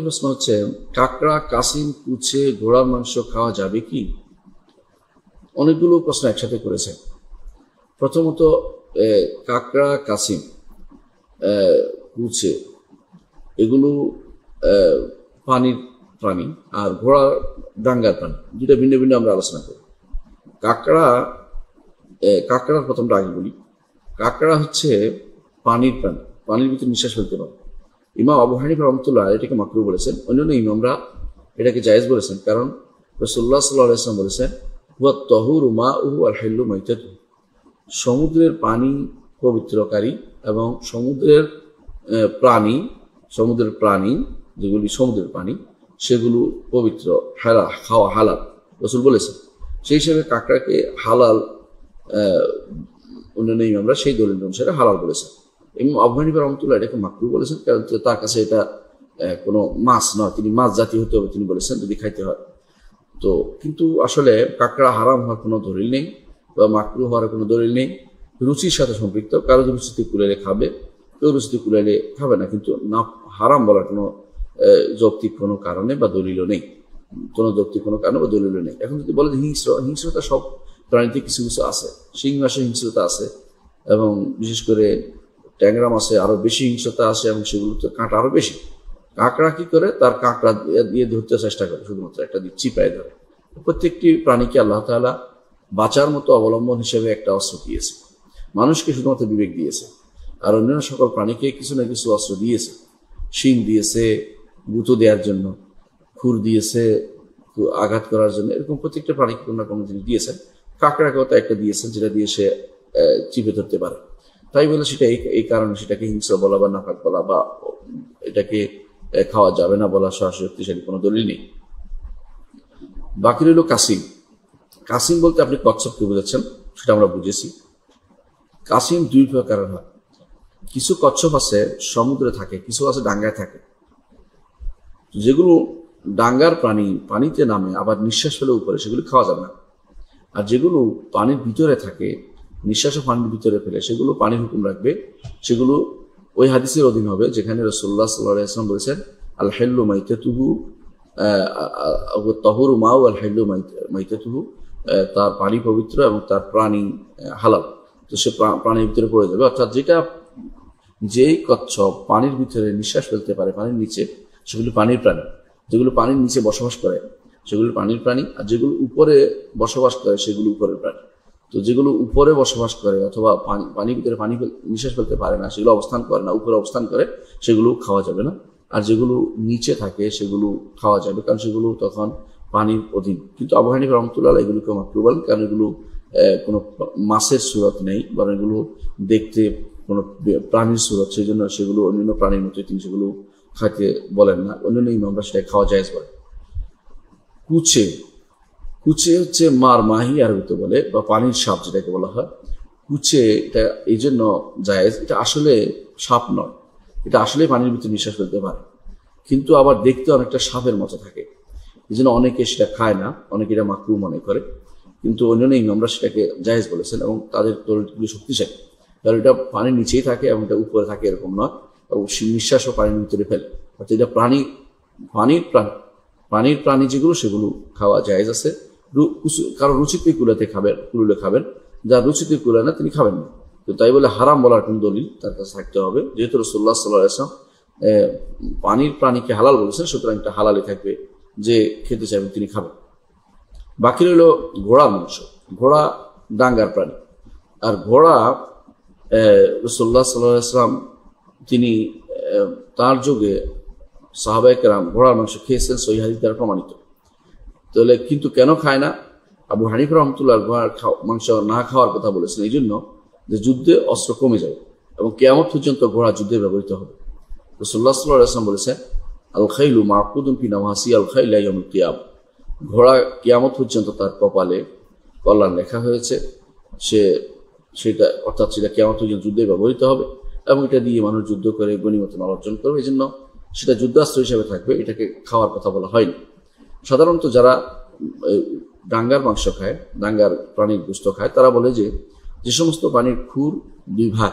প্রশ্ন হচ্ছে, কাকড়া, কাসিম, কুচে, ঘোড়ার মাংস খাওয়া যাবে কি? অনেকগুলো প্রশ্ন একসাথে করেছে। প্রথমত, কাকড়া, কাসিম, কুচে এগুলো পানির প্রাণী, আর ঘোড়া ডাঙ্গার প্রাণী, দুটা ভিন্ন ভিন্ন আমরা আলোচনা করি। কাকড়ার প্রথমটা আগে বলি। কাকড়া হচ্ছে পানির প্রাণী, পানির ভিতরে নিঃশ্বাস ফেলতে পারে। ইমাম আবু হানিফা রাহমাতুল্লাহ এটাকে মাকরুহ বলেছেন, অন্যান্য ইমামরা এটাকে জায়েজ বলেছেন, কারণ রাসূলুল্লাহ সাল্লাল্লাহু আলাইহি ওয়াসাল্লাম বলেছেন, হুয়া তাহুরু মাউহু ওয়াল হিল্লু মাইতাতুহু, সমুদ্রের পানি পবিত্রকারী এবং সমুদ্রের প্রাণী যেগুলি সমুদ্রের পানি সেগুলো পবিত্র, খাওয়া হালাল, রাসূল বলেছেন। সেই হিসেবে কাকড়াকে হালাল, অন্যান্য ইমামরা সেই দলিল অনুসারে হালাল বলেছেন। ইমাম আবু হানিফা রাহমাতুল্লাহ এটাকে মাকরুহ বলেছেন, কারণ তার কাছে এটা কোনো মাছ নয়, তিনি মাছ জাতীয় হতে হবে তিনি বলেছেন যদি খাইতে হয়। তো কিন্তু আসলে কাকড়া হারাম হওয়ার কোনো দলিল নেই বা মাকরুহ হওয়ার কোনো দলিল নেই। রুচির সাথে সম্পৃক্ত, কারো রুচিতে কুলাইলে খাবে, কেউ রুচিতে কুলাইলে খাবে না, কিন্তু না হারাম বলার কোনো যৌক্তিক কোনো কারণে বা দলিলও নেই, কোনো যৌক্তিক কোনো কারণে বা দলিলও নেই। এখন যদি বলে যে হিংস্রতা সব প্রাণীতে কিছু কিছু আছে, শিং মাসে হিংস্রতা আছে, এবং বিশেষ করে ট্যাংরা মাছে আরো বেশি হিংস্রতা আছে, এবং সেগুলোতে কাঁটা আরো বেশি। কাঁকড়া কি করে, তার কাঁকড়া দিয়ে ধরতে চেষ্টা করে, শুধুমাত্র একটা দিয়ে চিপায় ধরে। প্রত্যেকটি প্রাণীকে আল্লাহ তাআলা বাঁচার মতো অবলম্বন হিসেবে একটা অস্ত্র দিয়েছে। মানুষকে শুধুমাত্র বিবেক দিয়েছে, আর অন্যান্য সকল প্রাণীকে কিছু না কিছু অস্ত্র দিয়েছে। শিং দিয়েছে গুঁতো দেওয়ার জন্য, খুর দিয়েছে আঘাত করার জন্য, এরকম প্রত্যেকটা প্রাণীকে কোনো না কোনো জিনিস দিয়েছেন। কাঁকড়াকেও তো একটা দিয়েছেন যেটা দিয়ে সে চিপে ধরতে পারে। তাই বলে সেটা এই কারণে সেটাকে হিংস্র বলা বা নাপাক বলা বা এটাকে খাওয়া যাবে না বলা সরাসরি শক্তিশালী কোনো দলিল নেই। বাকি রইল কাসিম। কাসিম বলতে আপনি কচ্ছপকে বুঝাচ্ছেন, সেটা আমরা বুঝেছি। কাসিম দুই প্রকারের হয়। কিছু কচ্ছপ আছে সমুদ্রে থাকে, কিছু আছে ডাঙ্গায় থাকে। যেগুলো ডাঙ্গার প্রাণী, পানিতে নামে আবার নিঃশ্বাস ফেলে উপরে, সেগুলো খাওয়া যাবে না। আর যেগুলো পানির ভিতরে থাকে, নিঃশ্বাসও পানির ভিতরে ফেলে, সেগুলো পানির হুকুম রাখবে, সেগুলো ওই হাদিসের অধীন হবে যেখানে রাসূলুল্লাহ সাল্লাল্লাহু আলাইহি ওয়াসাল্লাম বলেছেন, আল হিল্লু মাইতাতুহু তাহুরু মাউ আল হিল্লু মাইতাতুহু, তার পানি পবিত্র এবং তার প্রাণী হালাল। তো সে প্রাণীর ভিতরে পড়ে যাবে। অর্থাৎ যেই কচ্ছপ পানির ভিতরে নিঃশ্বাস ফেলতে পারে পানির নিচে, সেগুলো পানির প্রাণী। যেগুলো পানির নিচে বসবাস করে সেগুলো পানির প্রাণী, আর যেগুলো উপরে বসবাস করে সেগুলো উপরের প্রাণী। তো যেগুলো উপরে বসবাস করে অথবা পানির ভিতরে নিঃশ্বাস ফেলতে পারে না, সেগুলো অবস্থান করে না, উপরে অবস্থান করে, সেগুলো খাওয়া যাবে না। আর যেগুলো নিচে থাকে সেগুলো খাওয়া যাবে, কারণ সেগুলো তখন পানির অধীন। কিন্তু আবু হানিফা রাহমাতুল্লাহ এগুলোকে মাকরুহ বলেন, কারণ এগুলো কোনো মাছের সুরত নেই, বরং এগুলো দেখতে কোনো প্রাণীর সুরত, সেই জন্য সেগুলো অন্যান্য প্রাণীর মতোই তিনি সেগুলো খাইতে বলেন না। অন্যান্য ইমামরা সেটা খাওয়া জায়েজ বলে। কুচে হচ্ছে মাহি আরবিতে বলে, বা পানির সাপ যেটাকে বলা হয়। কুচে এটা এই জন্য জায়েজ, এটা আসলে সাপ নয়, এটা আসলে পানির ভিতরে নিঃশ্বাস ফেলতে পারে, কিন্তু আবার দেখতে অনেকটা সাপের মতো থাকে। এই জন্য অনেকে সেটা খায় না, অনেকে এটা মাকরুহ মনে করে, কিন্তু অন্যান্য ইমামরা সেটাকে জায়েজ বলেছেন এবং তাদের দলিলগুলো শক্তিশালী। কারণ এটা পানির নিচেই থাকে এবং এটা উপরে থাকে এরকম নয়, এবং নিঃশ্বাসও পানির ভিতরে ফেলে। অর্থাৎ এটা পানির প্রাণী যেগুলো সেগুলো খাওয়া জায়েজ আছে। কারো রুচিতে কুলালে খাবেন, যার রুচিতে কুলায় না তিনি খাবেন না। তো তাই বলে হারাম বলার কোন দলিল তার কাছে থাকতে হবে। যেহেতু রাসূলুল্লাহ সাল্লাল্লাহু আলাইহি ওয়াসাল্লাম পানির প্রাণীকে হালাল বলেছেন, সুতরাং এটা হালালই থাকবে, যে খেতে চাইবেন তিনি খাবেন। বাকি রইল ঘোড়ার মাংস। ঘোড়া ডাঙ্গার প্রাণী, আর ঘোড়া রাসূলুল্লাহ সাল্লাল্লাহু আলাইহি ওয়াসাল্লাম তিনি তার যুগে সাহাবায়ে কেরাম ঘোড়ার মাংস খেয়েছেন, সহিহ হাদিস দ্বারা প্রমাণিত। তাহলে কিন্তু কেন খায় না? আবু হানিফা রাহমাতুল্লাহ ঘোড়ার মাংস না খাওয়ার কথা বলেছেন এই জন্য যে যুদ্ধে অস্ত্র কমে যাবে এবং কিয়ামত পর্যন্ত ঘোড়া যুদ্ধে ব্যবহৃত হবে। রাসূলুল্লাহ সাল্লাল্লাহু আলাইহি ওয়াসাল্লাম বলেছেন, আল খাইলু মাকুদুন ফি নাওয়াসি আল খাইল ইলা ইয়াউমিল কিয়াম, ঘোড়া কিয়ামত পর্যন্ত তার কপালে কল্যাণ লেখা হয়েছে, সেটা অর্থাৎ সেটা কিয়ামত পর্যন্ত যুদ্ধে ব্যবহৃত হবে এবং এটা দিয়ে মানুষ যুদ্ধ করে গনিমত মাল অর্জন করবে, এই জন্য সেটা যুদ্ধাস্ত্র হিসেবে থাকবে। এটাকে খাওয়ার কথা বলা হয়নি। সাধারণত যারা ডাঙ্গার মাংস খায়, ডাঙ্গার প্রাণীর গোশত খায়, তারা বলে যে সমস্ত প্রাণীর খুর দুই ভাগ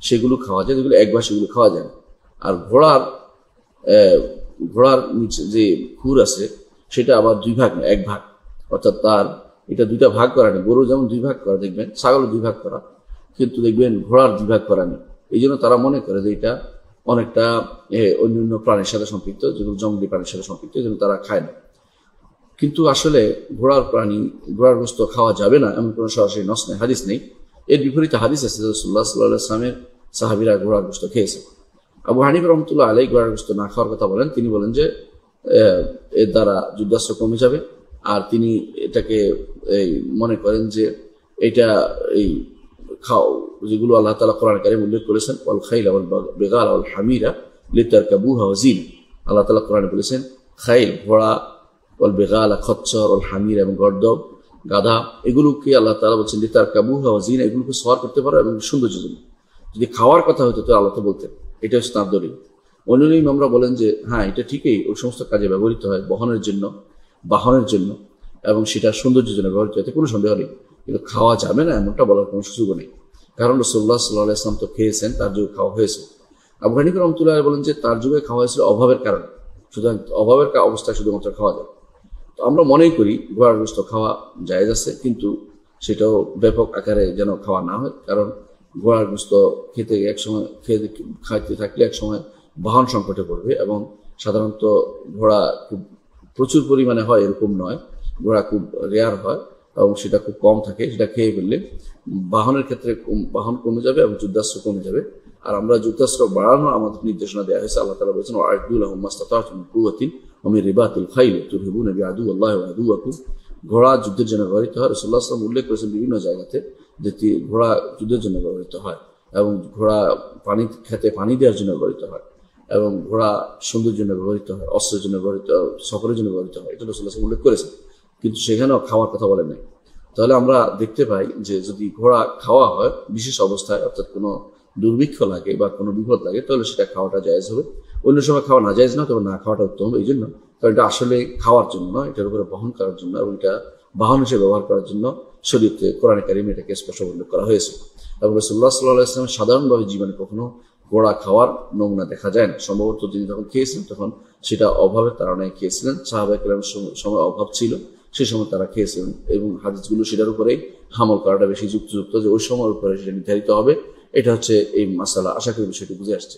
সেগুলো খাওয়া যায়, যেগুলো এক ভাগ সেগুলো খাওয়া যায়। আর ঘোড়ার ঘোড়ার নিচে যে খুর আছে সেটা আবার 2 ভাগ না 1 ভাগ, অর্থাৎ তার এটা 2টা ভাগ করা নেই। গরু যেমন 2 ভাগ করা দেখবেন, ছাগলও 2 ভাগ করা, কিন্তু দেখবেন ঘোড়ার 2 ভাগ করা নেই। এই জন্য তারা মনে করে যে এটা অনেকটা অন্যান্য প্রাণীর সাথে সম্পৃক্ত, যেগুলো জঙ্গলি প্রাণীর সাথে সম্পৃক্ত, এই জন্য তারা খায় না। কিন্তু আসলে ঘোড়ার গোশত খাওয়া যাবে না এমন কোনো সরাসরি নস নেই, হাদিস নেই। এর বিপরীতে হাদিস আছে রাসূলুল্লাহ সাল্লাল্লাহু আলাইহি ওয়াসাল্লামের সাহাবীরা ঘোড়ার গোশত খেয়েছে। আবু হানিফা রাহমাতুল্লাহ আলাইহি ঘোড়ার গোশত না খাওয়ার কথা বলেন। তিনি বলেন যে এর দ্বারা যুদ্ধাস্ত্র কমে যাবে, আর তিনি এটাকে মনে করেন যে এটা এই যেগুলো আল্লাহ তাআলা কোরআন কারীমে উল্লেখ করেছেন, ওয়াল খাইলা ওয়াল বিগালা ওয়াল হামিরা লিতারকাবুহা ওয়া জিনা। আল্লাহ তাআলা কোরআনে বলেছেন খাইল ঘোড়া, ওয়াল বিগালা খচ্চর, ওয়াল হামিরা এবং গর্দব গাধা, এগুলোকে আল্লাহ তাআলা বলছেন লিতারকাবুহা ওয়া জিনা, এগুলোকে সওয়ার করতে পারো এবং সৌন্দর্যের জন্য। যদি খাওয়ার কথা হতো তো আল্লাহ তো বলতেন। এটা হচ্ছে তার দলিল। অন্যান্য ইমামরা বলেন যে হ্যাঁ এটা ঠিকই, ওই সমস্ত কাজে ব্যবহৃত হয়, বহনের জন্য, বাহনের জন্য, এবং সেটা সৌন্দর্যের জন্য ব্যবহৃত হয়, কোনো সন্দেহ নেই। কিন্তু খাওয়া যাবে না এমনটা বলার কোনো সুযোগ নেই, কারণ রাসূলুল্লাহ সাল্লাল্লাহু আলাইহি ওয়াসাল্লাম তো খেয়েছেন, তার যুগে খাওয়া হয়েছে। আবু হানিফা রাহমাতুল্লাহ বলেন যে তার যুগে খাওয়া হয়েছিল অভাবের কারণে, সুতরাং অভাবের অবস্থায় শুধুমাত্র খাওয়া যায়। তো আমরা মনেই করি ঘোড়ার গোশত খাওয়া জায়েজ আছে, কিন্তু সেটাও ব্যাপক আকারে যেন খাওয়া না হয়, কারণ ঘোড়ার গোশত খেতে খাইতে থাকলে এক সময় বাহন সংকটে পড়বে, এবং সাধারণত ঘোড়া খুব প্রচুর পরিমাণে হয় এরকম নয়, ঘোড়া খুব রেয়ার হয় এবং সেটা খুব কম থাকে। সেটা খেয়ে ফেললে বাহনের ক্ষেত্রে বাহন কমে যাবে এবং যুদ্ধাস্ত্র কমে যাবে। আর আমরা যুদ্ধাস্ত্র বাড়ানোর আমাদের নির্দেশনা দেওয়া হয়েছে। আল্লাহ তাআলা বলেছেন ওয়া'আদু লাহুম মাসতাতা'তুম মিন কুওয়াতিন ওয়া মিন রিবাতিল খাইল তুরহিবুনা বিআদুওয়াল্লাহি ওয়া আদুওয়াকুম। ঘোড়া যুদ্ধের জন্য ব্যবহৃত হয়। রাসূলুল্লাহ সাল্লাল্লাহু আলাইহি ওয়াসাল্লাম উল্লেখ করেছেন বিভিন্ন জায়গাতে যে ঘোড়া যুদ্ধের জন্য ব্যবহৃত হয়, এবং ঘোড়া খেতে পানি দেওয়ার জন্য ব্যবহৃত হয়, এবং ঘোড়া সৌন্দর্যের জন্য ব্যবহৃত হয়, অস্ত্রের জন্য ব্যবহৃত, সফরের জন্য ব্যবহৃত হয়। এটা রাসূলুল্লাহ সাল্লাল্লাহু আলাইহি ওয়াসাল্লাম উল্লেখ করেছেন, কিন্তু সেখানেও খাওয়ার কথা বলেন নাই। তাহলে আমরা দেখতে পাই যে যদি ঘোড়া খাওয়া হয় বিশেষ অবস্থায়, অর্থাৎ কোনো দুর্ভিক্ষ লাগে বা কোনো বিপদ লাগে, তাহলে সেটা খাওয়াটা জায়েজ হবে। অন্য সময় খাওয়া না জায়েজ না, তবে না খাওয়াটা উত্তম। এই জন্য, কারণ এটা আসলে খাওয়ার জন্য নয়, এটার উপরে বহন করার জন্য, এবং এটা বাহন হিসেবে ব্যবহার করার জন্য শরীয়তে কোরআনে কারিমে এটাকে স্পষ্ট উল্লেখ করা হয়েছে। এবং রাসূলুল্লাহ সাল্লাল্লাহু আলাইহি ওয়াসাল্লাম সাধারণভাবে জীবনে কখনো ঘোড়া খাওয়ার নমুনা দেখা যায় না। সম্ভবত তিনি যখন খেয়েছিলেন তখন সেটা অভাবের তাড়নায় খেয়েছিলেন, সাহাবায়ে কেরামের সময় অভাব ছিল, সেই সময় তারা খেয়েছিলেন, এবং হাদিসগুলো সেটার উপরেই হামল করাটা বেশি যুক্তিযুক্ত যে ওই সময়ের উপরে সেটা নির্ধারিত হবে। এটা হচ্ছে এই মাসালা। আশা করি বিষয়টি বুঝে আসছে।